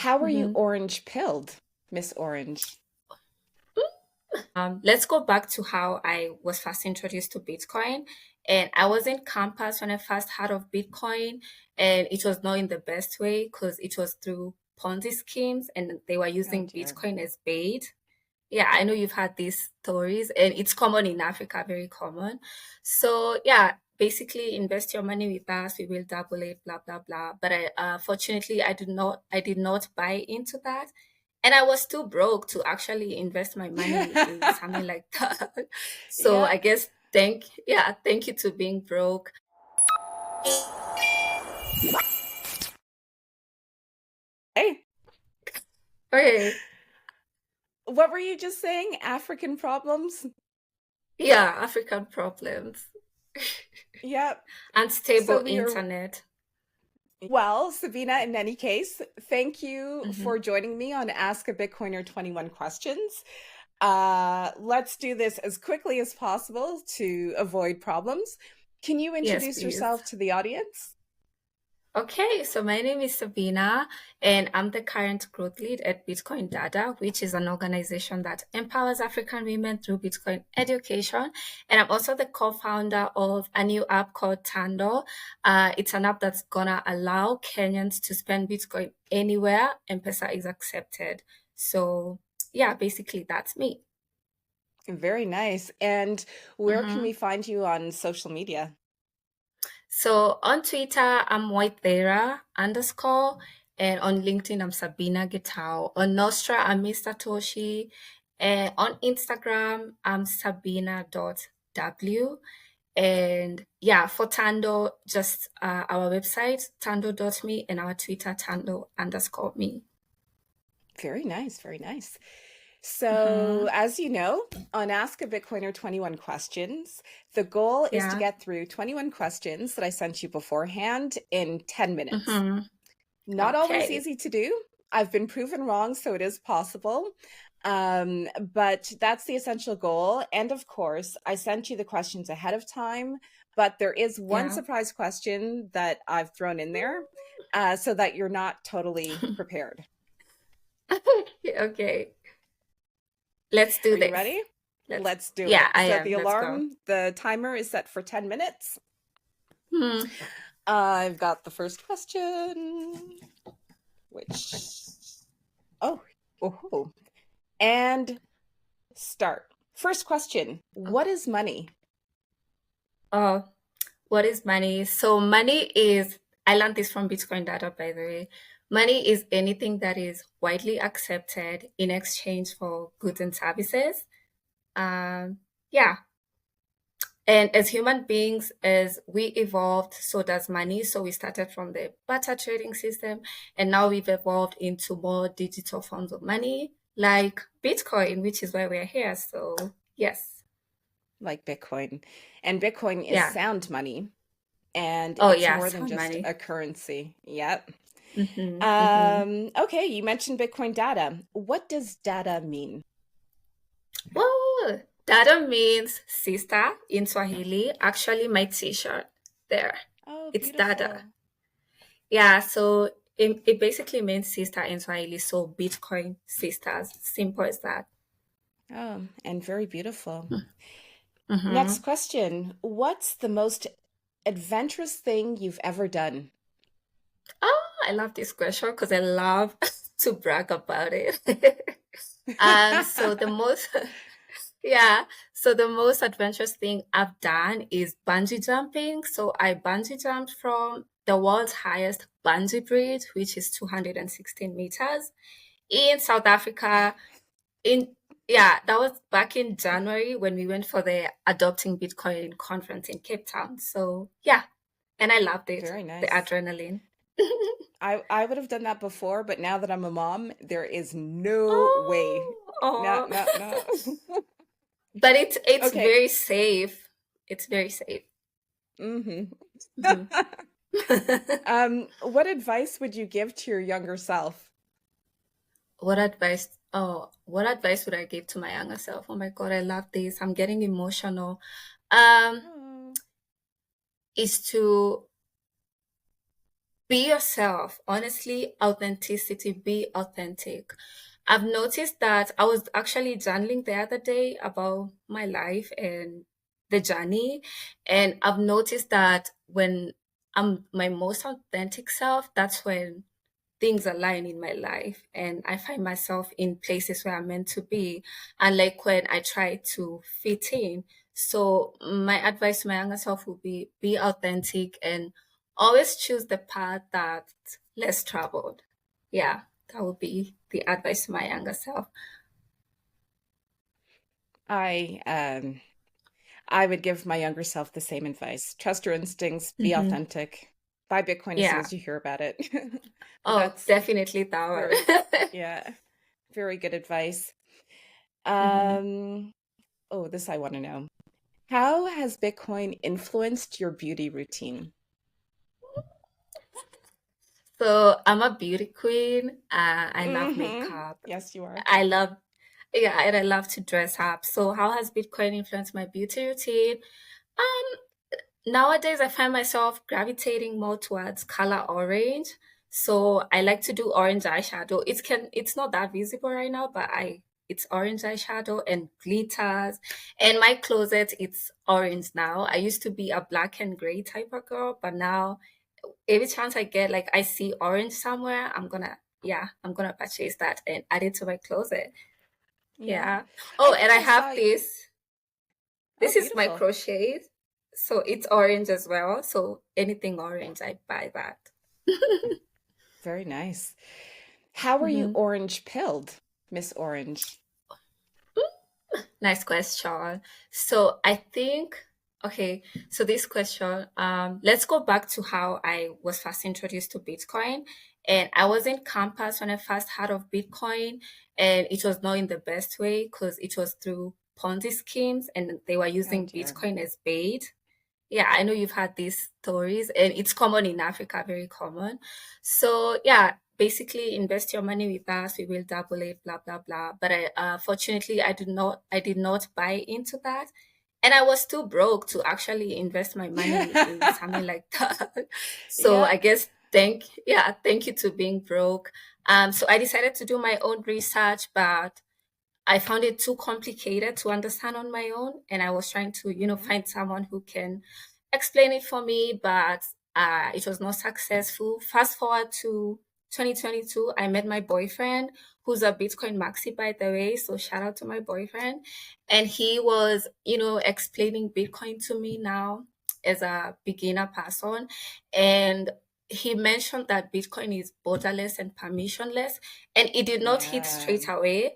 How are you hmm orange pilled, Miss Orange? Let's go back to how I was first introduced to Bitcoin. And I was in campus when I first heard of Bitcoin, and it was not in the best way because it was through Ponzi schemes and they were Oh using dear. Bitcoin as bait. Yeah, I know you've had these stories, and it's common in Africa, very common. So, yeah, basically invest your money with us, we will double it, blah blah blah. But fortunately, I did not buy into that, and I was too broke to actually invest my money in something like that. So Yeah. I guess thank you to being broke. Hey, Okay, what were you just saying? African problems? yeah, African problems, Yep. So unstable we are, internet. well, Sabina, in any case, thank you hmm for joining me on Ask a Bitcoiner 21 Questions. Let's do this as quickly as possible to avoid problems. Can you Yes, introduce please. yourself to the audience? Okay, so my name is Sabina, and I'm the current growth lead at Bitcoin Dada, which is an organization that empowers African women through Bitcoin education. And I'm also the co-founder of a new app called Tando. It's an app that's gonna allow Kenyans to spend Bitcoin anywhere M-Pesa is accepted. So yeah, basically that's me. Very nice. And where can hmm we find you on social media? So on Twitter, I'm whitethera_, and on LinkedIn, I'm Sabina Gitao. On Nostra, I'm Mr. Toshi. And on Instagram, I'm Sabina.w. And yeah, for Tando, just our website, tando.me, and our Twitter, Tando_me. Very nice, very nice. hmm So, as you know, on Ask a Bitcoiner 21 Questions, the goal is to Yeah. get through 21 questions that I sent you beforehand in 10 minutes. hmm Not always Okay. easy to do. I've been proven wrong, so it is possible. But that's the essential goal. And of course, I sent you the questions ahead of time, but there is one Yeah. surprise question that I've thrown in there so that you're not totally prepared. Okay. Let's do Are you this. ready? Let's, Let's do yeah, it. I So am. the Let's go. the timer is set for 10 minutes. Hmm. I've got the first question, which, oh, oh, and start. First question, what is money? Oh, what is money? So money is, I learned this from Bitcoin Data, by the way. Money is anything that is widely accepted in exchange for goods and services. Yeah. And as human beings, as we evolved, so does money. So we started from the barter trading system, and now we've evolved into more digital forms of money, like Bitcoin, which is why we're here. So yes. Like Bitcoin. And Bitcoin is Yeah. sound money, and Oh it's yeah, more than sound just money. a currency. Yep. Mm-hmm. Okay, you mentioned Bitcoin data. What does data mean? Oh, Dada means sister in Swahili. Actually, my t-shirt there. Oh, It's Dada. beautiful. Yeah, so it basically means sister in Swahili. So Bitcoin sisters. Simple as that. Oh, and very beautiful. Next Mm-hmm. question. What's the most adventurous thing you've ever done? Oh, I love this question because I love to brag about it. So the most, yeah, so the most adventurous thing I've done is bungee jumping. So I bungee jumped from the world's highest bungee bridge, which is 216 meters in South Africa. In Yeah, that was back in January when we went for the Adopting Bitcoin conference in Cape Town. So yeah, and I loved it, Very the nice. adrenaline. I would have done that before, but now that I'm a mom, there is no way. Oh, No, oh. no, no. But it's Okay. very safe. It's very safe. hmm Mhm. What advice would you give to your younger self? What advice would I give to my younger self? Oh my God, I love this. I'm getting emotional. Um, Oh, is to Be yourself. Honestly, authenticity, be authentic. I've noticed that I was actually journaling the other day about my life and the journey. And I've noticed that when I'm my most authentic self, that's when things align in my life and I find myself in places where I'm meant to be. And like when I try to fit in. So my advice to my younger self would be authentic and always choose the path that's less traveled. Yeah, that would be the advice to my younger self. I um I would give my younger self the same advice. Trust your instincts, be Hmm. authentic. Buy Bitcoin as soon Yeah. as you hear about it. But Oh, that's definitely that very, one. yeah, very good advice. Hmm. Um, oh, this I want to know. How has Bitcoin influenced your beauty routine? So I'm a beauty queen. I love Mm-hmm. makeup. Yes, you are. I love, yeah, and I love to dress up. So how has Bitcoin influenced my beauty routine? Um, Nowadays I find myself gravitating more towards color orange. So I like to do orange eyeshadow. It's not that visible right now, but I it's orange eyeshadow and glitters. And my closet it's orange now. I used to be a black and gray type of girl, but now every chance I get, like I see orange somewhere, I'm gonna purchase that and add it to my closet. Yeah. Yeah. I Oh, and think I I saw have you. this. Oh, This is my beautiful. crochet. So it's orange as well. So anything orange, I buy that. Very nice. How are you Mhm. orange pilled, Miss Orange? Nice question. So I think, okay, so this question, let's go back to how I was first introduced to Bitcoin. And I was in campus when I first heard of Bitcoin, and it was not in the best way because it was through Ponzi schemes and they were Oh using dear. Bitcoin as bait. Yeah, I know you've had these stories, and it's common in Africa, very common. So yeah, basically invest your money with us, we will double it, blah blah blah. But fortunately, I did not buy into that, and I was too broke to actually invest my money in something like that. So Yeah, I guess thank you to being broke. So I decided to do my own research, but I found it too complicated to understand on my own, and I was trying to, yeah, find someone who can explain it for me, but it was not successful. Fast forward to 2022, I met my boyfriend, who's a Bitcoin maxi, by the way. So shout out to my boyfriend, and he was, explaining Bitcoin to me now as a beginner person, and he mentioned that Bitcoin is borderless and permissionless, and it did not hit yeah. straight away,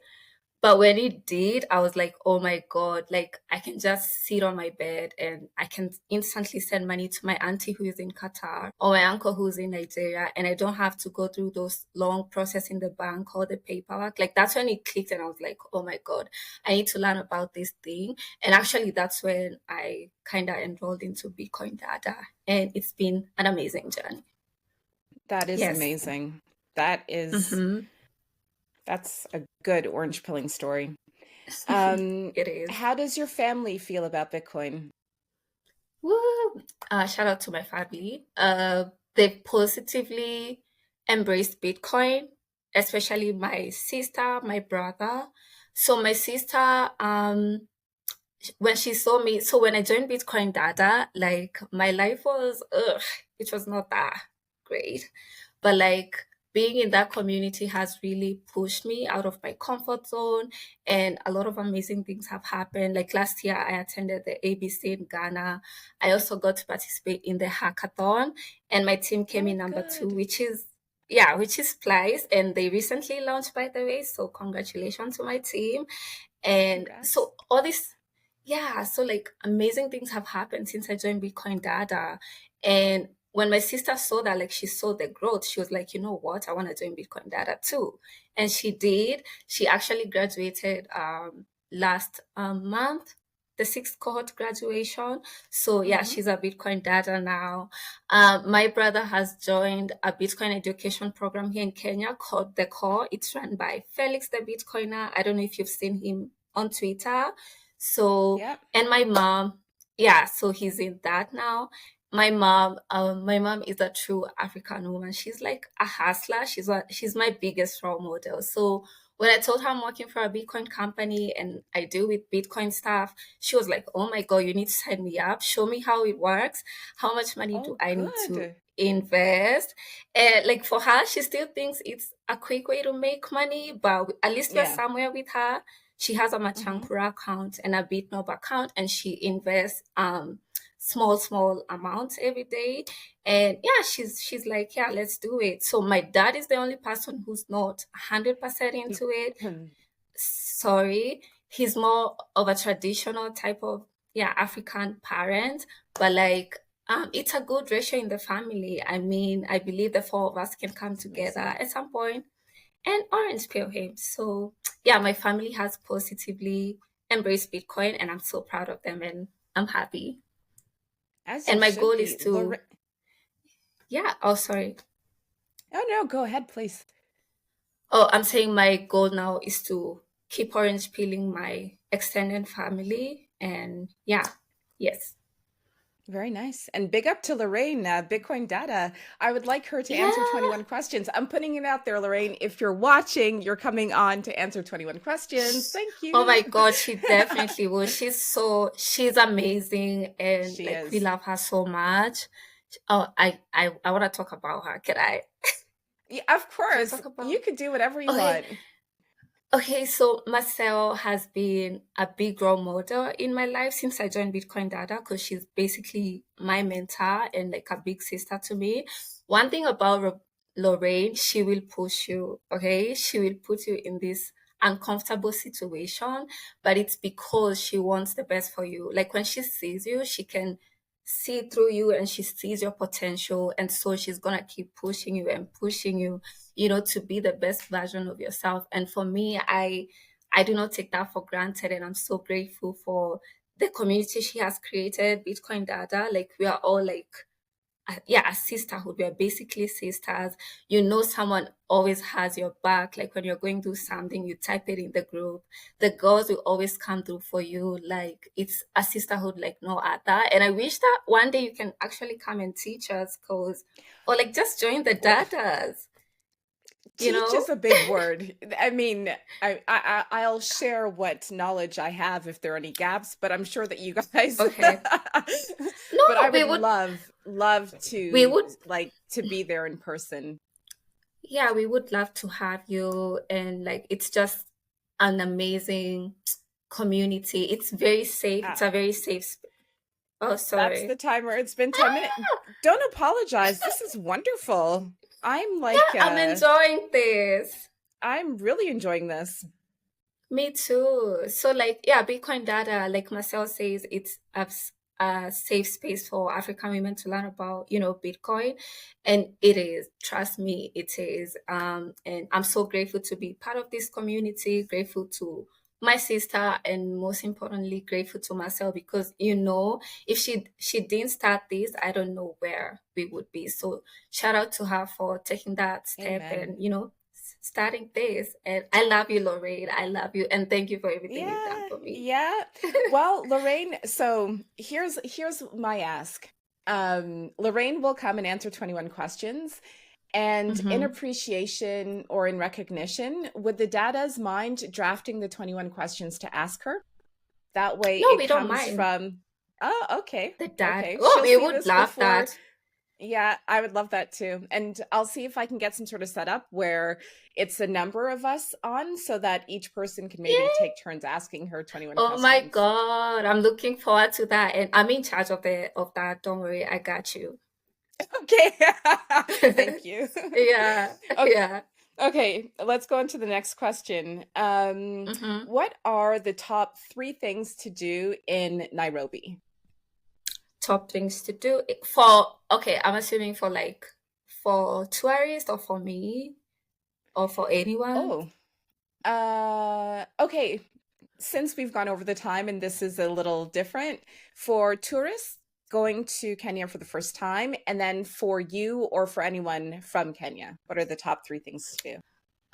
but when it did, I was like, oh my God, like I can just sit on my bed and I can instantly send money to my auntie who is in Qatar or my uncle who's in Nigeria. And I don't have to go through those long process in the bank or the paperwork. Like that's when it clicked and I was like, oh my God, I need to learn about this thing. And actually that's when I kind of enrolled into Bitcoin Dada. And it's been an amazing journey. That is Yes. amazing. That is Mm-hmm. that's a good orange pilling story. Um, It is. how does your family feel about Bitcoin? Woo! Shout out to my family. They positively embraced Bitcoin, especially my sister, my brother. So my sister, when she saw me, so when I joined Bitcoin Dada, like my life was, it was not that great. But like being in that community has really pushed me out of my comfort zone, and a lot of amazing things have happened. Like last year, I attended the ABC in Ghana. I also got to participate in the hackathon, and my team came in Oh, number two, good. which is Splice, and they recently launched, by the way. So congratulations to my team. And Congrats. so all this, yeah, so like amazing things have happened since I joined Bitcoin Dada. And when my sister saw that, like she saw the growth, she was like, you know what, I want to join Bitcoin Dada too. And she did. She actually graduated last month, the sixth cohort graduation. So yeah, Hmm. she's a Bitcoin Dada now. My brother has joined a Bitcoin education program here in Kenya called The Core. It's run by Felix the Bitcoiner. I don't know if you've seen him on Twitter. So, Yep. and my mom, yeah, so he's in that now. my mom is a true African woman. She's like a hustler. She's my biggest role model. So when I told her I'm working for a Bitcoin company and I deal with Bitcoin stuff, she was like, "Oh my God, you need to sign me up. Show me how it works. How much money do Oh, I need to good. invest?" And like for her, she still thinks it's a quick way to make money, but at least we're Yeah. somewhere with her. She has a Hmm. Machankura account and a Bitnob account, and she invests small amounts every day. And yeah, she's like, yeah, let's do it. So my dad is the only person who's not 100% into it. Sorry, he's more of a traditional type of, yeah, African parent, but like it's a good ratio in the family. I mean, I believe the four of us can come That's together amazing. at some point and orange peel him. So yeah, my family has positively embraced Bitcoin, and I'm so proud of them, and I'm happy. As And you my goal should is be. to, yeah, oh, sorry. Oh, no, go ahead, please. Oh, I'm saying my goal now is to keep orange peeling my extended family. And yeah, yes. Very nice. And big up to Lorraine, Bitcoin Dada. I would like her to answer Yeah. 21 questions. I'm putting it out there, Lorraine. If you're watching, you're coming on to answer 21 questions. Thank Oh you. my God, she definitely will. She's amazing, and She like we is. love her so much. Oh, I want to talk about her. Yeah, of Can I course. talk You about? could do whatever you Okay, want. okay. So Marcel has been a big role model in my life since I joined Bitcoin Dada because she's basically my mentor and like a big sister to me. One thing about Lorraine, she will push you. Okay, she will put you in this uncomfortable situation, but it's because she wants the best for you. Like when she sees you, she can see through you and she sees your potential, and so she's gonna keep pushing you and pushing you, to be the best version of yourself. And for me, I do not take that for granted, and I'm so grateful for the community she has created, Bitcoin Dada. Like we are all like, yeah, a sisterhood. We are basically sisters. Someone always has your back. Like when you're going through something, you type it in the group. The girls will always come through for you. Like it's a sisterhood like no other. And I wish that one day you can actually come and teach us, or like just join the Well, Dadas, you teach is know? a big word. I mean, I'll share what knowledge I have if there are any gaps, but I'm sure that you guys, Okay. No, but I we would would, love we to would, like to be there in person. yeah, we would love to have you. And like, it's just an amazing community. It's very safe. It's Uh, a very safe Oh, that's the sorry. timer. It's been 10 minutes. Ah, Don't apologize. This is wonderful. I'm like, yeah, I'm enjoying this. I'm really enjoying this. Me too. So like, yeah, Bitcoin data, like Marcel says, it's a safe space for African women to learn about, Bitcoin. And it is, trust me, it is. And I'm so grateful to be part of this community, grateful to my sister, and most importantly, grateful to Marcel because, if she didn't start this, I don't know where we would be. So shout out to her for taking that step Amen. and, starting this. And I love you, Lorraine. I love you. And thank you for everything you've done Yeah, for me. yeah. Well, Lorraine, so here's my ask. Lorraine will come and answer 21 questions. And in Hmm. appreciation or in recognition, would the Dadas mind drafting the 21 questions to ask her? That way No, it we don't comes mind. from, oh, okay. The dad. Okay. Oh, She'll we see would this love before. that. Yeah, I would love that too. And I'll see if I can get some sort of setup where it's a number of us on so that each person can maybe Yay! take turns asking her 21 Oh my questions. God. I'm looking forward to that. And I'm in charge of that. Don't worry, I got you. Okay. Thank you. Yeah. Okay, Yeah. okay, let's go on to the next question. Hmm. What are the top three things to do in Nairobi? Top things to do for, okay, I'm assuming for tourists or for me or for anyone. Oh, okay. Since we've gone over the time and this is a little different for tourists going to Kenya for the first time, and then for you or for anyone from Kenya, what are the top three things to do?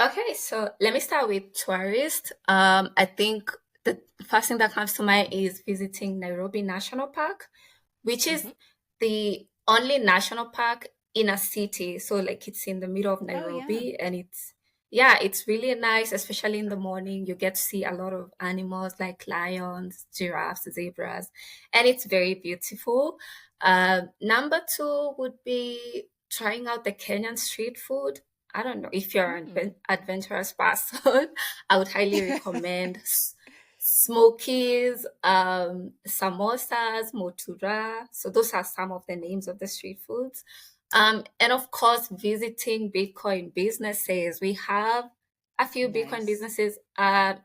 Okay, so let me start with tourists. I think the first thing that comes to mind is visiting Nairobi National Park, which is Hmm. the only national park in a city. So like it's in the middle of Oh yeah. Nairobi, and yeah, it's really nice, especially in the morning. You get to see a lot of animals like lions, giraffes, zebras, and it's very beautiful. Number two would be trying out the Kenyan street food. I don't know if you're an Mm. adventurous person. I would highly recommend smokies, samosas, motura. So those are some of the names of the street foods. And of course, visiting Bitcoin businesses. We have a few Bitcoin Nice. businesses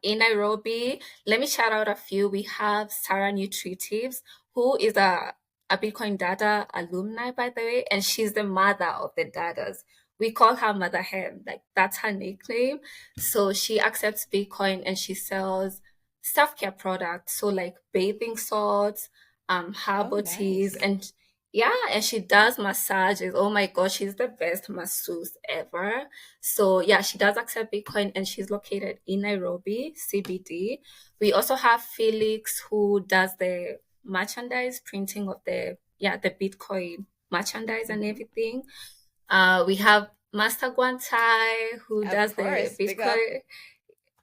in Nairobi. Let me shout out a few. We have Sarah Nutritives, who is a Bitcoin Dada alumni, by the way, and she's the mother of the Dadas. We call her Mother Hen, like that's her nickname. So she accepts Bitcoin and she sells self-care products. So like bathing salts, Oh, herbal teas, nice. and yeah, and she does massages. Oh my gosh, she's the best masseuse ever. So yeah, she does accept Bitcoin and she's located in Nairobi, CBD. We also have Felix who does the merchandise printing of the Bitcoin merchandise and Hmm. everything. We have Master Guantai who Of does the course. Big up. Bitcoin,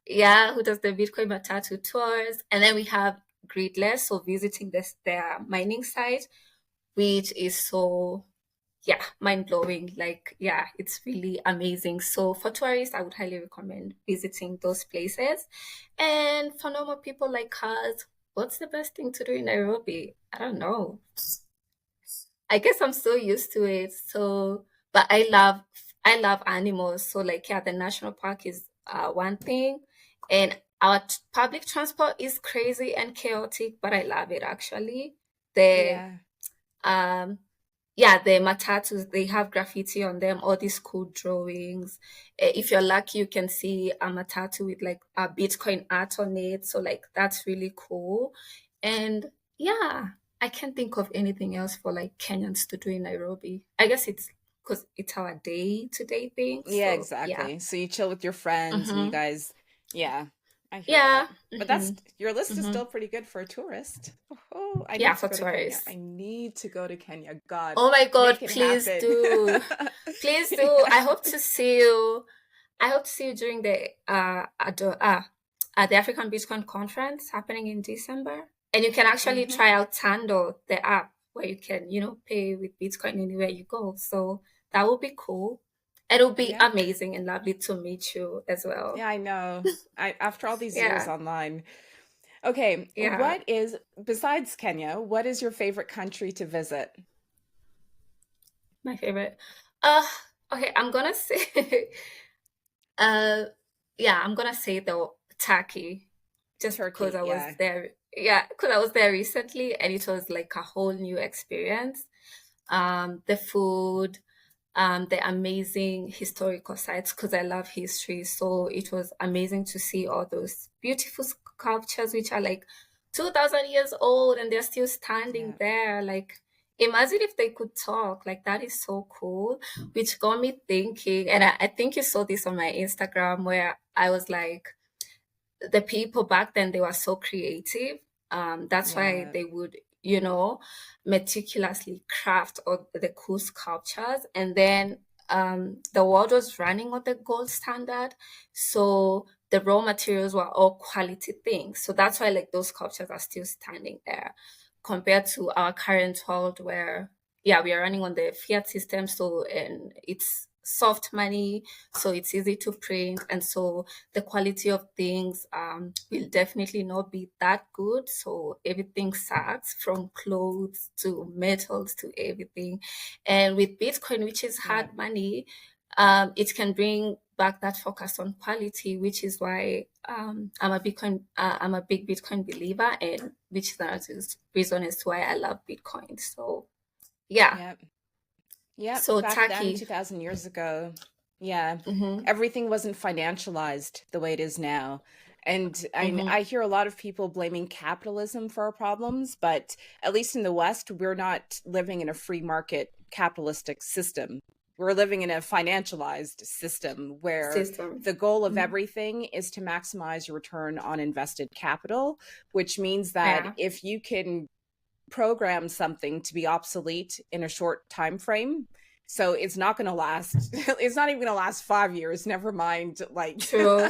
yeah, who does the Bitcoin Matatu tours. And then we have Gridless, so visiting their mining site, which is so, yeah, mind blowing. Like, yeah, it's really amazing. So for tourists, I would highly recommend visiting those places. And for normal people like us, what's the best thing to do in Nairobi? I don't know. I guess I'm so used to it. So, but I love animals. So like yeah, the national park is one thing, and our public transport is crazy and chaotic, but I love it actually. The Yeah. um yeah, the matatus, they have graffiti on them, all these cool drawings. If you're lucky, you can see a matatu with like a Bitcoin art on it. So like that's really cool. And yeah, I can't think of anything else for like Kenyans to do in Nairobi. I guess it's because it's our day-to-day thing. Yeah, So yeah. exactly. So you chill with your friends and you Mm-hmm. guys, yeah, I hear Yeah. that. But Mm-hmm. that's your list is Mm-hmm. still pretty good for a tourist. Oh, I Yeah, need to for go to Kenya. tourists. I need to go to Kenya. God, Oh my make God, it please happen. do. Please do. Yeah. I hope to see you during at the African Bitcoin conference happening in December. And you can actually Hmm. try out Tando, the app where you can, pay with Bitcoin anywhere you go. So that would be cool. It would be Yep. amazing and lovely to meet you as well. Yeah, I know. I after all these years Yeah, online. Okay, yeah, besides Kenya, what is your favorite country to visit? my favorite. Uh, okay, I'm gonna say Uh, yeah, I'm gonna say though Turkey, just because Turkey, I was yeah. there. Yeah, because I was there recently, and it was like a whole new experience. The food, the amazing historical sites, because I love history. So it was amazing to see all those beautiful sculptures, which are like 2,000 years old, and they're still standing Yeah. there. Like, imagine if they could talk. Like, that is so cool, which got me thinking. And I think you saw this on my Instagram where I was like, the people back then, they were so creative. That's why Yeah. they would, meticulously craft all the cool sculptures. And then the world was running on the gold standard. So the raw materials were all quality things. So that's why like those sculptures are still standing there compared to our current world where, yeah, we are running on the fiat system. So, and it's soft money. So it's easy to print. And so the quality of things will definitely not be that good. So everything sucks from clothes to metals to everything. And with Bitcoin, which is Yeah. hard money, it can bring back that focus on quality, which is why I'm a big Bitcoin believer, and which is another reason as to why I love Bitcoin. So yeah, Yeah. Yep, so back then, Turkey. 2000 years ago, yeah, Mm-hmm, everything wasn't financialized the way it is now. And mm-hmm. I hear a lot of people blaming capitalism for our problems, but at least in the West, we're not living in a free market capitalistic system. We're living in a financialized system where System. the goal of Mhm. everything is to maximize your return on invested capital, which means that Yeah. if you can program something to be obsolete in a short time frame. So it's not going to last. It's not even going to last 5 years. Never mind, like True.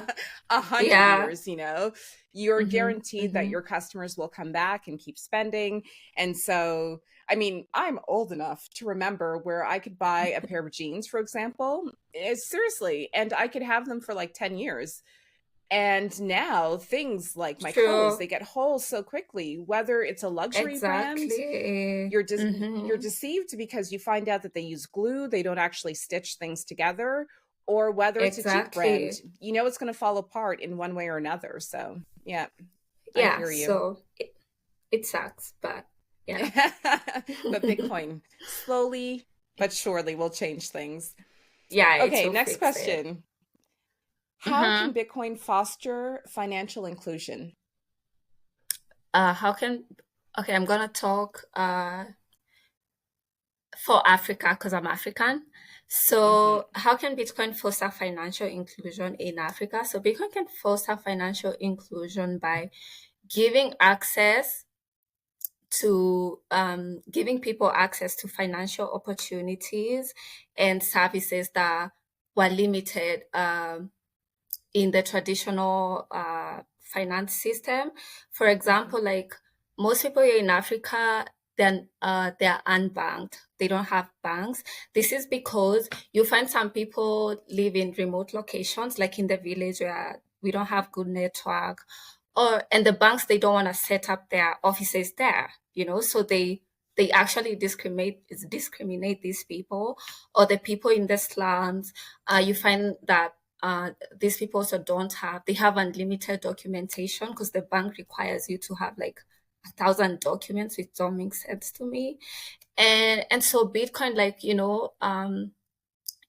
100 Yeah. years. You know, you're Mm-hmm. guaranteed that Mm-hmm. your customers will come back and keep spending. And so, I mean, I'm old enough to remember where I could buy a pair of jeans, for example, seriously, and I could have them for like 10 years. And now things like my clothes, they True. get holes so quickly, whether it's a luxury brand, Exactly. you're Mm-hmm. deceived because you find out that they use glue, they don't actually stitch things together, or whether it's a cheap brand, Exactly. you know it's going to fall apart in one way or another. So, yeah, I Yeah. hear you. So it sucks, but yeah. But Bitcoin slowly but surely will change things. Yeah, it Okay, will next fix it. question. How can Mm-hmm. Bitcoin foster financial inclusion? How can Okay, I'm gonna talk for Africa because I'm African. Hmm. So, how can Bitcoin foster financial inclusion in Africa? So, Bitcoin can foster financial inclusion by giving access giving people access to financial opportunities and services that were limited in the traditional finance system. For Hmm. example, like most people here in Africa, then they're unbanked. They don't have banks. This is because you find some people live in remote locations, like in the village where we don't have good network, or and the banks they don't want to set up their offices there. So they actually discriminate these people or the people in the slums. You find that these people also they have unlimited documentation because the bank requires you to have like 1,000 documents, which don't make sense to me. And so Bitcoin, like,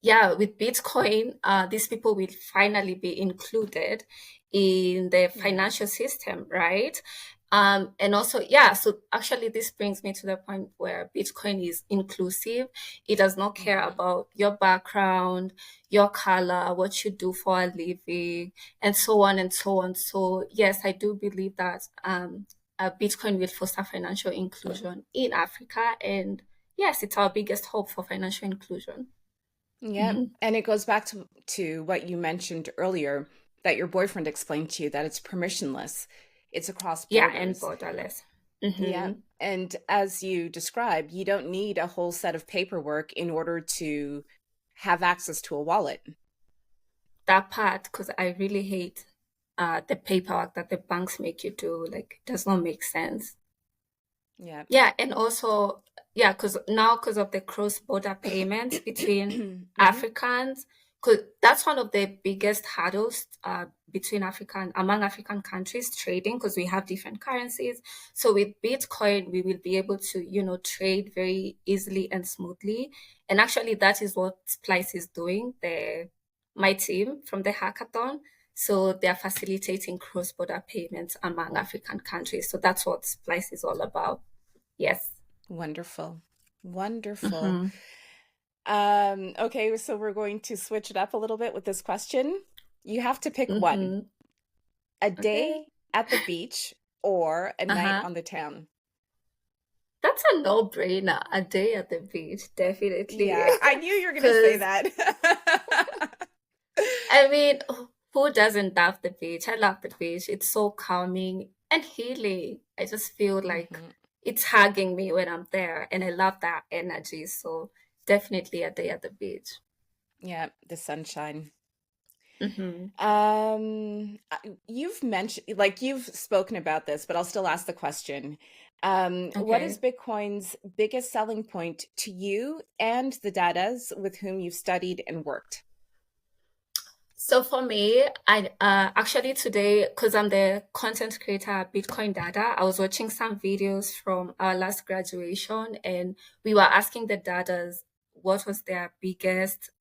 yeah, with Bitcoin, these people will finally be included in the Yeah. financial system, right? And also, yeah, so actually, this brings me to the point where Bitcoin is inclusive. It does not care Hmm. about your background, your color, what you do for a living, and so on and so on. So, yes, I do believe that Bitcoin will foster financial inclusion in Africa. And yes, it's our biggest hope for financial inclusion. Yeah. Mhm. And it goes back to what you mentioned earlier that your boyfriend explained to you that it's permissionless. It's across Yeah, and borders. borderless. Yeah. Mm-hmm. And as you described, you don't need a whole set of paperwork in order to have access to a wallet. That part, because I really hate the paperwork that the banks make you do. Like, it does not make sense. Yeah. Yeah, and also, yeah, because of the cross-border payments between Hmm. Africans, because that's one of the biggest hurdles among African countries trading, because we have different currencies. So with Bitcoin, we will be able to, trade very easily and smoothly. And actually, that is what Splice is doing, my team from the hackathon. So they are facilitating cross-border payments among African countries. So that's what Splice is all about. Yes. Wonderful. Wonderful. Mm-hmm. Okay, so we're going to switch it up a little bit with this question. You have to pick one, Mm-hmm. a Okay. day at the beach or a night Uh-huh. on the town. That's a no-brainer. A day at the beach, definitely. Yeah, I knew you were going to say Because, that. I mean, who doesn't love the beach? I love the beach. It's so calming and healing. I just feel like Hmm. it's hugging me when I'm there, and I love that energy. So, definitely a day at the beach. Yeah, the sunshine. Mm-hmm. You've mentioned, like you've spoken about this, but I'll still ask the question. What is Okay. Bitcoin's biggest selling point to you and the Dadas with whom you've studied and worked? So for me, I actually today, because I'm the content creator at Bitcoin Dada, I was watching some videos from our last graduation, and we were asking the Dadas what was their biggest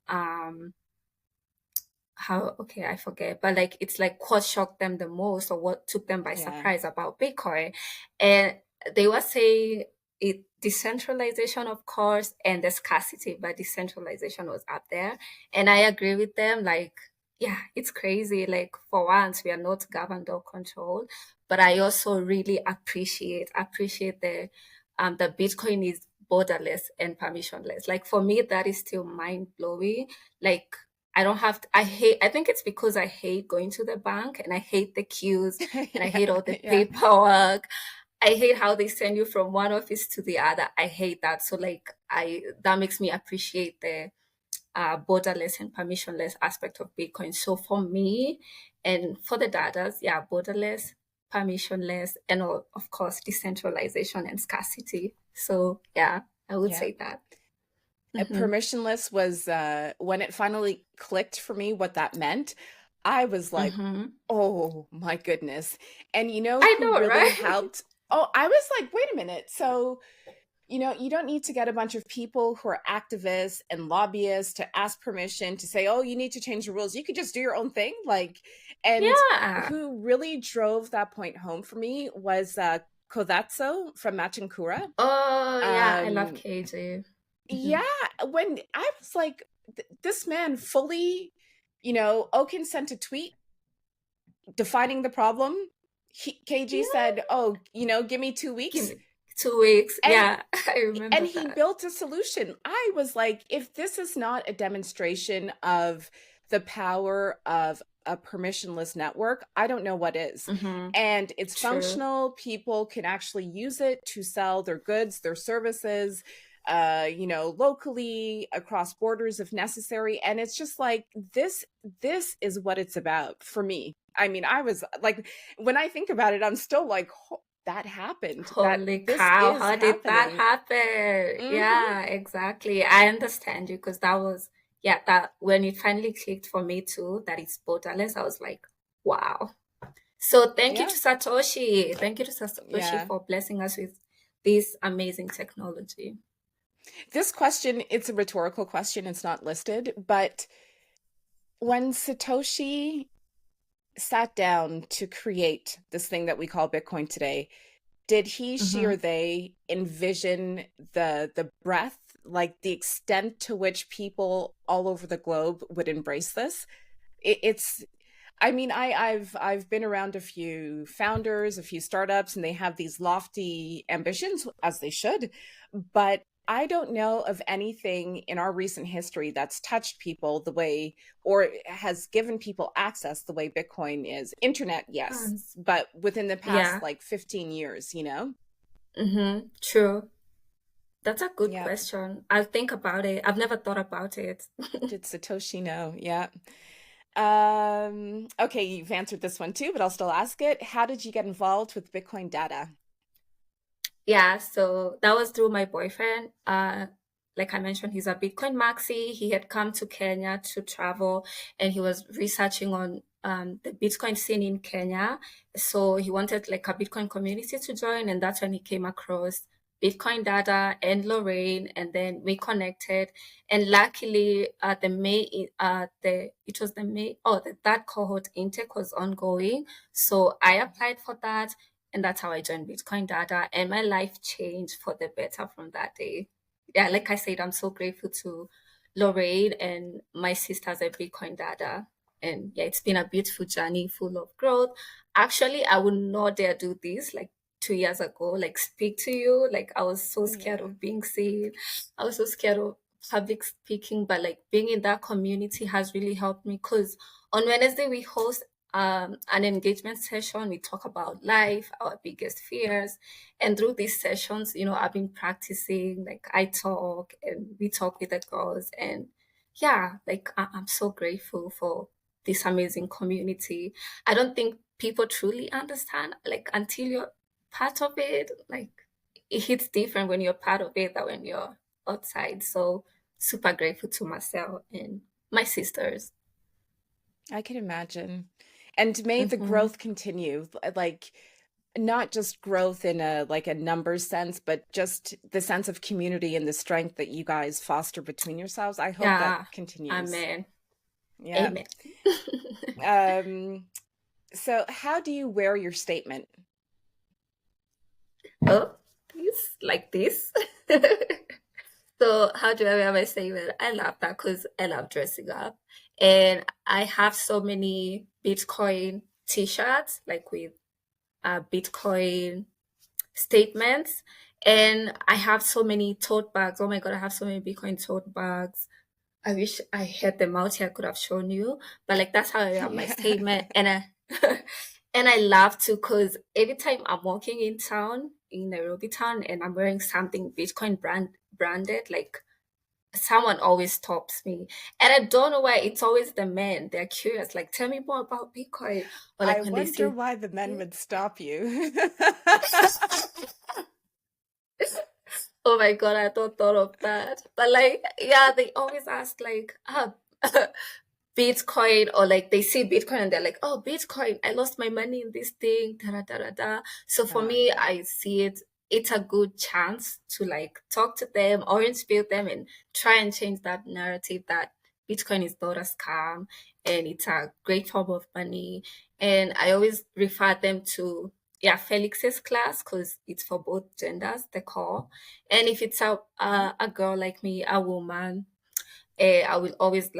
how okay, I forget, but like it's like what shocked them the most or what took them by Yeah. surprise about Bitcoin. And they were saying it decentralization, of course, and the scarcity, but decentralization was up there. And I agree with them. Like, yeah, it's crazy. Like for once, we are not governed or controlled. But I also really appreciate the that Bitcoin is borderless and permissionless. Like for me, that is still mind blowing. Like I don't have to, I think it's because I hate going to the bank and I hate the queues and I Yeah, hate all the yeah, paperwork. I hate how they send you from one office to the other. I hate that. So like that makes me appreciate the borderless and permissionless aspect of Bitcoin. So for me and for the Dadas, yeah, borderless, permissionless, and of course, decentralization and scarcity. So yeah, I would yeah. say that. Hmm. Permissionless was when it finally clicked for me what that meant. I was like, Hmm. oh my goodness. And you know I who know, really right? helped? Oh, I was like, wait a minute. So, you don't need to get a bunch of people who are activists and lobbyists to ask permission to say, oh, you need to change the rules. You could just do your own thing. Like, and Yeah. who really drove that point home for me was Kodatsu from Machinkura. Oh, yeah. I love Um, KJ. Hmm. yeah, when I was like, this man fully, Okin sent a tweet defining the problem. KG Yeah. said, oh, give me two Give weeks. me 2 weeks. And Yeah, I and remember he that. built a solution. I was like, if this is not a demonstration of the power of a permissionless network, I don't know what is. Hmm. And it's True. functional. People can actually use it to sell their goods, their services, locally across borders if necessary. And it's just like this is what it's about for me. I mean, I was like, when I think about it, I'm still like, that happened. That Holy this cow, is how did that happening. happen? Hmm. Yeah, exactly. I understand you because that was, yeah, that when it finally clicked for me too, that it's borderless, I was like, wow. So thank you Yeah, to Satoshi. Thank you to Satoshi yeah. for blessing us with this amazing technology. This question, it's a rhetorical question. It's not listed, but when Satoshi sat down to create this thing that we call Bitcoin today, did he, she, or Hmm. they envision the breadth, like the extent to which people all over the globe would embrace this? It's I mean, I've been around a few founders, a few startups, and they have these lofty ambitions, as they should. But I don't know of anything in our recent history that's touched people the way, or has given people access the way Bitcoin is. Internet, yes, but within the past Yeah. like 15 years. True. That's a good Yeah. question. I'll think about it. I've never thought about it. Did Satoshi know? Yeah. Okay, you've answered this one too, but I'll still ask it. How did you get involved with Bitcoin Data? Yeah, so that was through my boyfriend. Like I mentioned, he's a Bitcoin maxi. He had come to Kenya to travel and he was researching on the Bitcoin scene in Kenya. So he wanted like a Bitcoin community to join, and that's when he came across Bitcoin Dada and Lorraine, and then we connected. And luckily, it was the May, that cohort intake was ongoing. So I applied for that and that's how I joined Bitcoin Data. And my life changed for the better from that day. Yeah, like I said, I'm so grateful to Lorraine and my sisters at Bitcoin Data. And yeah, it's been a beautiful journey full of growth. Actually, I would not dare do this like 2 years ago, like speak to you. Like I was so scared Yeah. of being seen. I was so scared of public speaking, but like being in that community has really helped me because on Wednesday we host an engagement session. We talk about life, our biggest fears. And through these sessions, I've been practicing, like I talk and we talk with the girls. And yeah, like I'm so grateful for this amazing community. I don't think people truly understand, like until you're part of it, like it hits different when you're part of it than when you're outside. So super grateful to myself and my sisters. I can imagine. And may the Hmm. growth continue, like not just growth in a like a numbers sense, but just the sense of community and the strength that you guys foster between yourselves. I hope that Yeah, continues. amen. Yeah. Amen. Um, so how do you wear your statement? Oh, this like this. So how do I wear my statement? I love that because I love dressing up. And I have so many Bitcoin t-shirts, like with Bitcoin statements. And I have so many tote bags. Oh my God, I have so many Bitcoin tote bags. I wish I had them out here. I could have shown you. But like that's how I write my Yeah. statement. And I and I love to because every time I'm walking in town, in Nairobi town, and I'm wearing something Bitcoin branded, like someone always stops me. And I don't know why it's always the men. They're curious, like, tell me more about Bitcoin. Or I like when they wonder see why the men would stop you. oh my God, I don't thought of that. But like, yeah, they always ask like, Bitcoin, or like they see Bitcoin and they're like, oh, Bitcoin, I lost my money in this thing, da da da da da. So for me, Yeah. I see it's a good chance to like talk to them or inspire them and try and change that narrative that Bitcoin is not a scam and it's a great form of money. And I always refer them to, yeah, Felix's class because it's for both genders, the core. And if it's Mhm. a girl like me, a woman, I always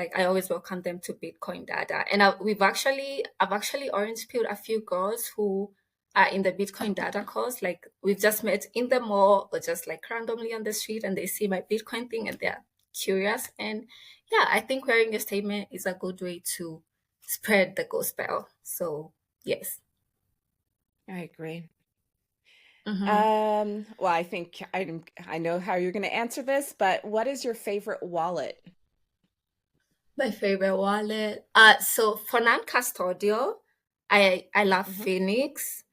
welcome them to Bitcoin Dada. And I've actually orange pilled a few girls who are in the Bitcoin Dada course. Like we've just met in the mall or just like randomly on the street and they see my Bitcoin thing and they're curious. And yeah, I think wearing a statement is a good way to spread the gospel. So yes. I agree. Hmm. Well, I know how you're going to answer this, but what is your favorite wallet? My favorite wallet. So for non-custodial, I love Hmm. Phoenix.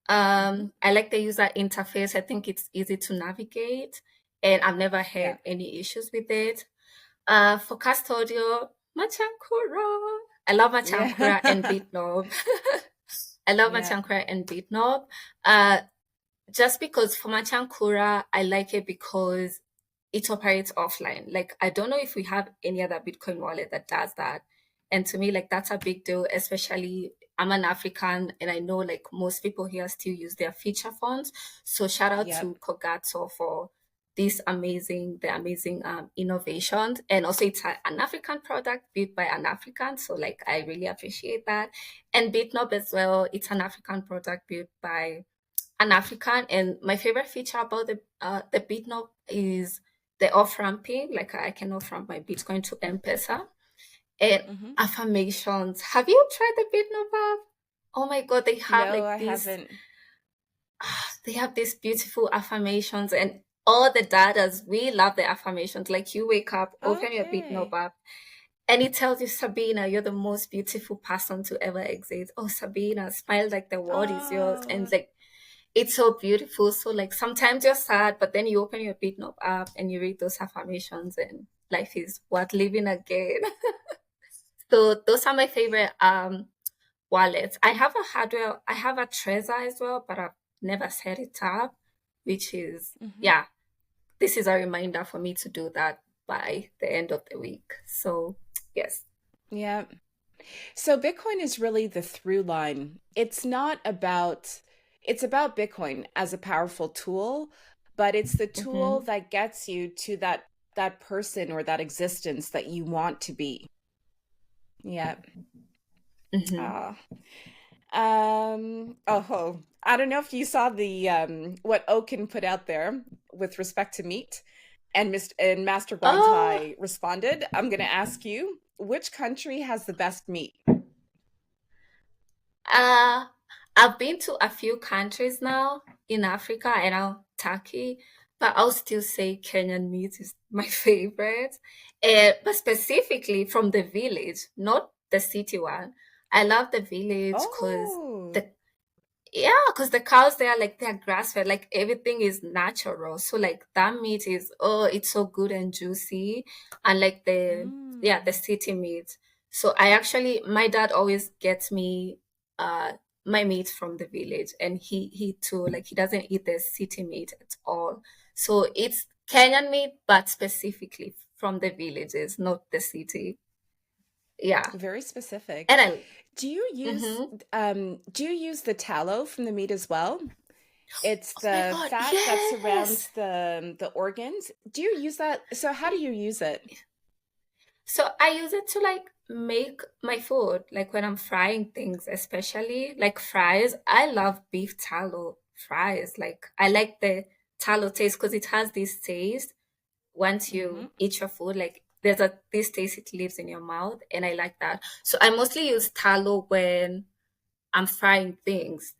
Hmm. I like the user interface. I think it's easy to navigate, and I've never Yeah. had any issues with it. For custodial, Machankura. I love Yeah. Machankura and Bitnob. I love Yeah. Machankura and Bitnob. Uh, just because for Machankura, I like it because it operates offline. Like, I don't know if we have any other Bitcoin wallet that does that. And to me, like, that's a big deal, especially I'm an African and I know like most people here still use their feature phones. So shout out Yep. to Kogatso for the amazing innovations. And also it's an African product built by an African. So like, I really appreciate that. And Bitnob as well, it's an African product built by an African. And my favorite feature about the Bitnob is the off ramping. Like I can off ramp my Bitcoin to M-Pesa and Hmm. affirmations. Have you tried the Bitnob app? Oh my God, No, I haven't. they have these beautiful affirmations and all the dadas. We love the affirmations. Like you wake up, open your Bitnob Okay. app, and it tells you, Sabina, you're the most beautiful person to ever exist. Oh, Sabina, smile like the world is yours. And Oh, like it's so beautiful. So like sometimes you're sad, but then you open your Bitnob app and you read those affirmations and life is worth living again. So those are my favorite wallets. I have a Trezor as well, but I've never set it up, which is hmm, yeah, this is a reminder for me to do that by the end of the week. So yes. yeah. So Bitcoin is really the through line. It's about Bitcoin as a powerful tool, but it's the tool Mm-hmm. that gets you to that person or that existence that you want to be. Yeah. Mm-hmm. Uh, I don't know if you saw the what Oaken put out there with respect to meat, and Master Oh, Guantai responded. I'm going to ask you, which country has the best meat? Uh, I've been to a few countries now in Africa and now Turkey, but I'll still say Kenyan meat is my favorite. But specifically from the village, not the city one. I love the village because Oh. the yeah, because the cows there like they're grass fed, like everything is natural. So like that meat is oh, it's so good and juicy, and like the Mm. city meat. So I actually my dad always gets me uh my meat from the village, and he too like he doesn't eat the city meat at all. So it's Kenyan meat, but specifically from the villages, not the city. Yeah, Very specific. and I. Mhm. Do you use the tallow from the meat as well? It's Oh my the God, fat that yes. surrounds the organs. Do you use that? So how do you use it? So I use it to like make my food, like when I'm frying things, especially like fries. I love beef tallow fries. Like I like talo taste because it has this taste once Mm-hmm. you eat your food, like there's a this taste it leaves in your mouth, and I like that. So I mostly use talo when I'm frying things.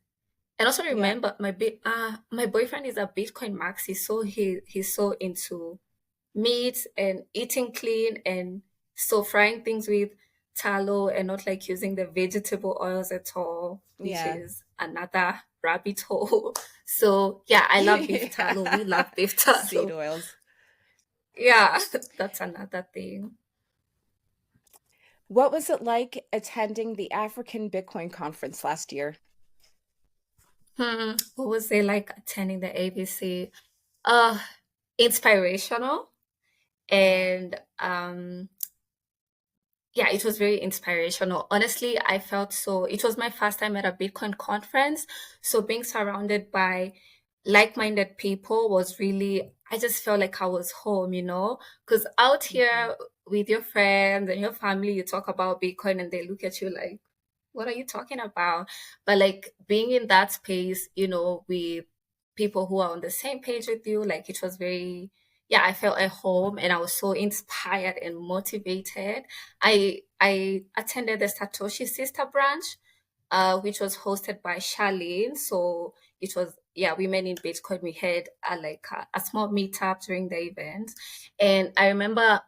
And also Yeah. remember my boyfriend is a Bitcoin maxi, so he's so into meat and eating clean, and so frying things with tallow and not like using the vegetable oils at all, which Yeah. is another rabbit hole. So yeah, I love beef tallow. We love beef Seed tallow. oils. Yeah, that's another thing. What was it like attending the African Bitcoin conference last year? What was it like attending the ABC? Uh, Inspirational, Yeah. and yeah, it was very inspirational. Honestly, I felt so, it was my first time at a Bitcoin conference. So being surrounded by like-minded people was really, I just felt like I was home, you know? Because out Mm-hmm. here with your friends and your family, you talk about Bitcoin and they look at you like, what are you talking about? But like being in that space, you know, with people who are on the same page with you, like it was very, yeah, I felt at home and I was so inspired and motivated. I attended the Satoshi Sister branch, which was hosted by Charlene. So it was, yeah, women in Bitcoin. We had a small meetup during the event, and I remember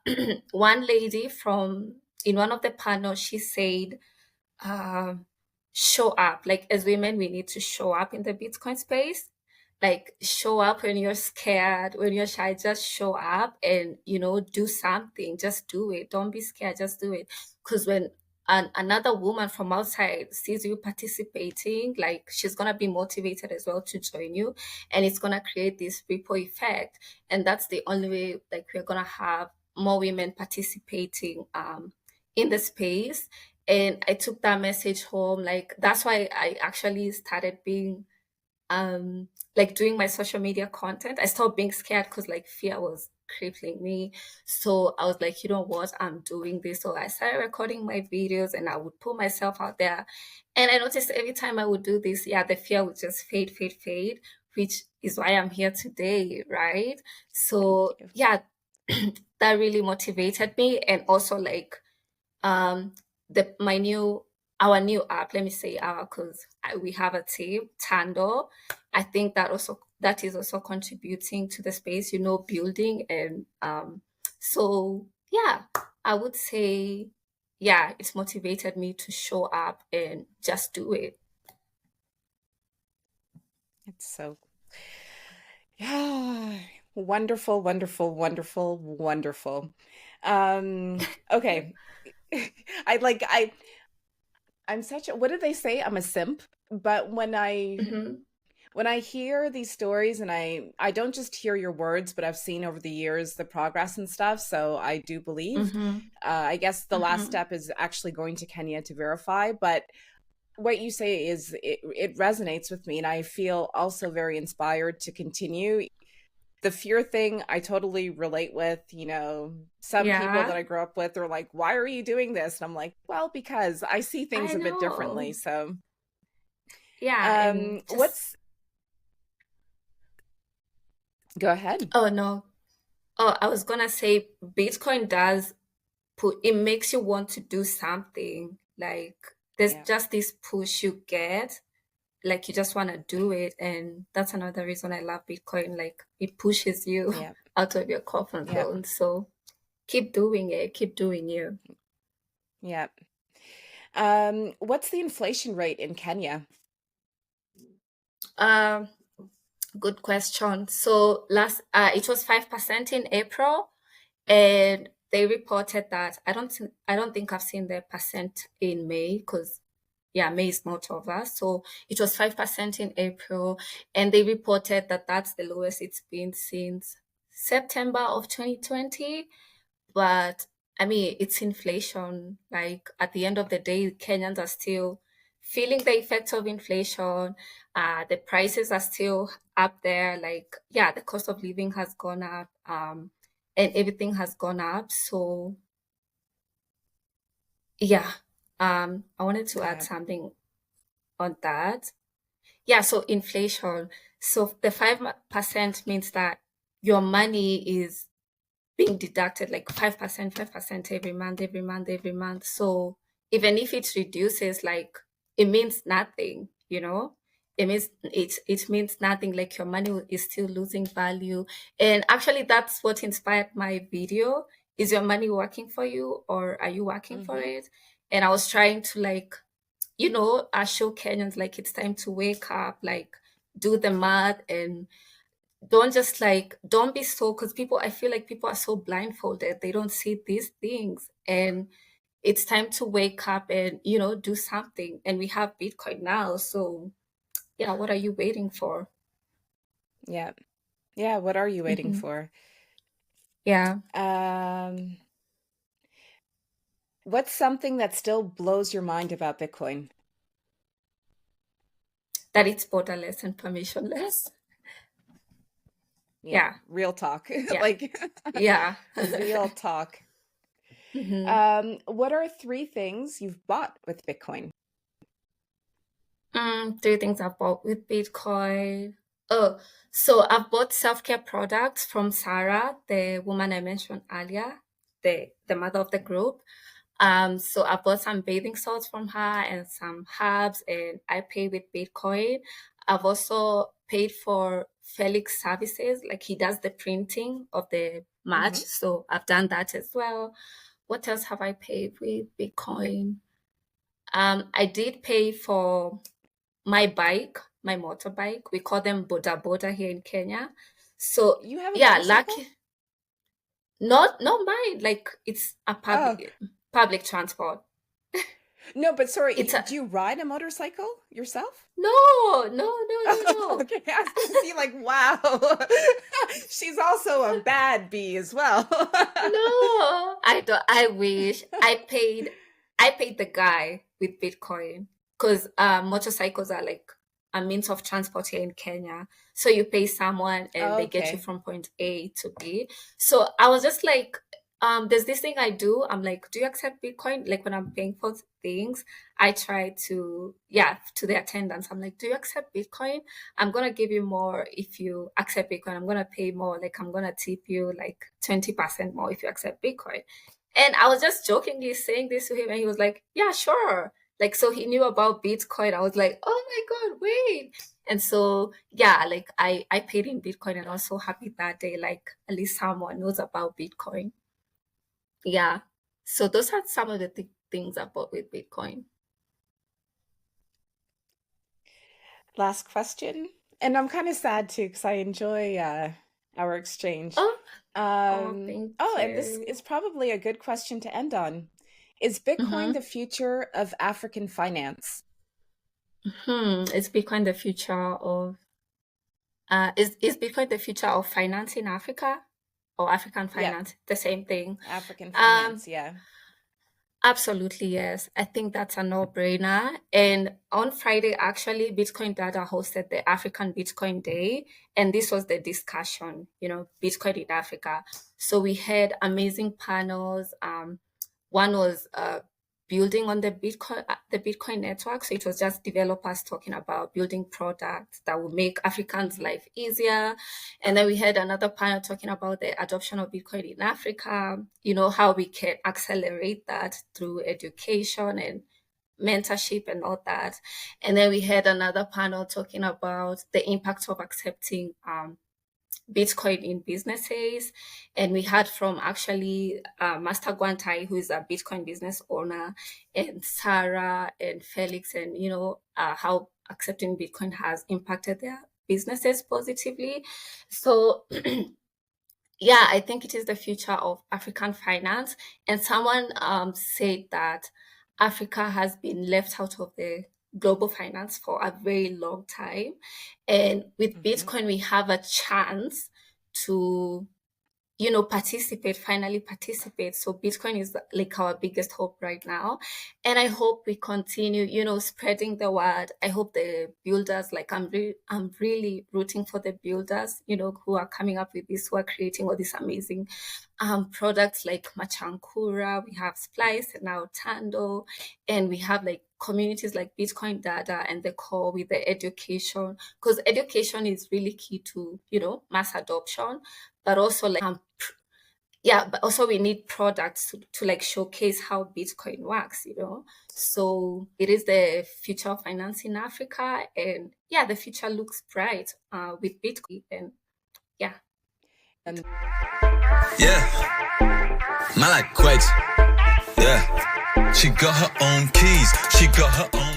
one lady from in one of the panels. She said, um, show up. Like as women, we need to show up in the Bitcoin space. Like show up when you're scared, when you're shy, just show up and, you know, do something. Just do it. Don't be scared. Just do it. Because when another woman from outside sees you participating, like she's going to be motivated as well to join you. And it's going to create this ripple effect. And that's the only way, like, we're going to have more women participating in the space. And I took that message home. Like that's why I actually started being um like doing my social media content. I stopped being scared because like fear was crippling me. So I was like, you know what, I'm doing this. So I started recording my videos and I would put myself out there. And I noticed every time I would do this, yeah, the fear would just fade, fade, fade, which is why I'm here today, right? Thank So you. yeah, that really motivated me. And also like um the my new our new app, let me say our, because we have a team, Tando. I think that is also contributing to the space, you know, building. And so yeah, I would say, yeah, it's motivated me to show up and just do it. It's so, yeah, wonderful, wonderful, wonderful, wonderful. Okay. I like I'm such a, what did they say? I'm a simp. But Hmm. when I hear these stories and I don't just hear your words, but I've seen over the years the progress and stuff, so I do believe. Hmm. I guess the last Hmm. step is actually going to Kenya to verify, but what you say is it resonates with me, and I feel also very inspired to continue. The fear thing I totally relate with. Some people that Yeah, I grew up with are like, why are you doing this? And I'm like, well, because I see things I a bit differently. know. So Yeah, and just, what's go ahead. oh no. Oh, I was gonna say Bitcoin does put, it makes you want to do something. Like there's Yeah. just this push you get, like you just want to do it. And that's another reason I love Bitcoin. Like it pushes you Yeah. out of your comfort Yeah. zone. So keep doing it, keep doing you. Yeah. What's the inflation rate in Kenya? Um, Good question. So last, it was 5% in April, and they reported that, I don't think I've seen the percent in May, because yeah, May is not over. So it was 5% in April, and they reported that that's the lowest it's been since September of 2020. But I mean, it's inflation. Like at the end of the day, Kenyans are still feeling the effects of inflation. The prices are still up there. Like, yeah, the cost of living has gone up, and everything has gone up. So, yeah, I wanted to add Yeah. something on that. Yeah, so inflation. So the 5% means that your money is being deducted like 5%, 5% every month, every month, every month. So even if it reduces, like it means nothing, you know? It means nothing, like your money is still losing value. And actually that's what inspired my video. Is your money working for you or are you working for Mm-hmm. it? And I was trying to like, I show Kenyans like it's time to wake up, like do the math and don't be so, because people, I feel like people are so blindfolded, they don't see these things. And it's time to wake up and do something. And we have Bitcoin now, so yeah, what are you waiting for? Yeah. Yeah. What are you waiting Hmm. for? Yeah, Um, what's something that still blows your mind about Bitcoin? that it's borderless and permissionless. Yeah, Yeah, real talk. yeah, Like yeah. real talk. Hmm. What are three things you've bought with Bitcoin? Three things I've bought with Bitcoin. Oh, so I've bought self-care products from Sarah, the woman I mentioned earlier, the mother of the group. So I bought some bathing salts from her and some herbs, and I pay with Bitcoin. I've also paid for Felix services, like he does the printing of the match, Hmm. so I've done that as well. What else have I paid with Bitcoin? I did pay for my bike, my motorbike. We call them boda boda here in Kenya. So You have a yeah, motorcycle? lucky. Not mine. Like it's a Oh, public transport. no, but It's sorry, a do you ride a motorcycle yourself? no. Okay, I was gonna be like, wow, she's also a bad bee as well. No, I don't. I wish I paid the guy with Bitcoin because motorcycles are like a means of transport here in Kenya. So you pay someone and they get you Okay. from point A to B. So I was just like, there's this thing I do. I'm like, do you accept Bitcoin? Like when I'm paying for things, I try to, yeah, to the attendants. I'm like, do you accept Bitcoin? I'm gonna give you more if you accept Bitcoin. I'm gonna pay more. Like I'm gonna tip you like 20% more if you accept Bitcoin. And I was just jokingly saying this to him, and he was like, "Yeah, sure." Like so, he knew about Bitcoin. I was like, "Oh my God, wait!" And so, yeah, like I paid in Bitcoin, and I was so happy that day. Like at least someone knows about Bitcoin. Yeah. So those are some of the things I bought with Bitcoin. Last question. And I'm kind of sad too because I enjoy our exchange. Oh, oh, thank Oh, and this you. is probably a good question to end on. Is Bitcoin Mm-hmm. the future of African finance? Is Bitcoin the future of is Bitcoin the future of finance in Africa or African Yep, finance? The same thing. African Um, finance, yeah. Absolutely, yes. I think that's a no-brainer. And on Friday, actually, Bitcoin Dada hosted the African Bitcoin Day, and this was the discussion, Bitcoin in Africa. So we had amazing panels. One was building on the Bitcoin network. So it was just developers talking about building products that will make Africans' Hmm. life easier. And then we had another panel talking about the adoption of Bitcoin in Africa, how we can accelerate that through education and mentorship and all that. And then we had another panel talking about the impact of accepting Bitcoin in businesses. And we heard from actually Master Guantai, who is a Bitcoin business owner, and Sarah and Felix, and how accepting Bitcoin has impacted their businesses positively. So yeah, I think it is the future of African finance. And someone said that Africa has been left out of the global finance for a very long time. And with Hmm. Bitcoin, we have a chance to finally participate. So Bitcoin is like our biggest hope right now. And I hope we continue, spreading the word. I hope the builders, like I'm really rooting for the builders, who are coming up with this, who are creating all these amazing products like Machankura, we have Splice and now Tando, and we have like communities like Bitcoin Dada and the core with the education, because education is really key to, mass adoption, but also like, but also we need products to like showcase how Bitcoin works, So it is the future of finance in Africa, and the future looks bright with Bitcoin, and yeah. And man like quakes. Yeah, she got her own keys. She got her own.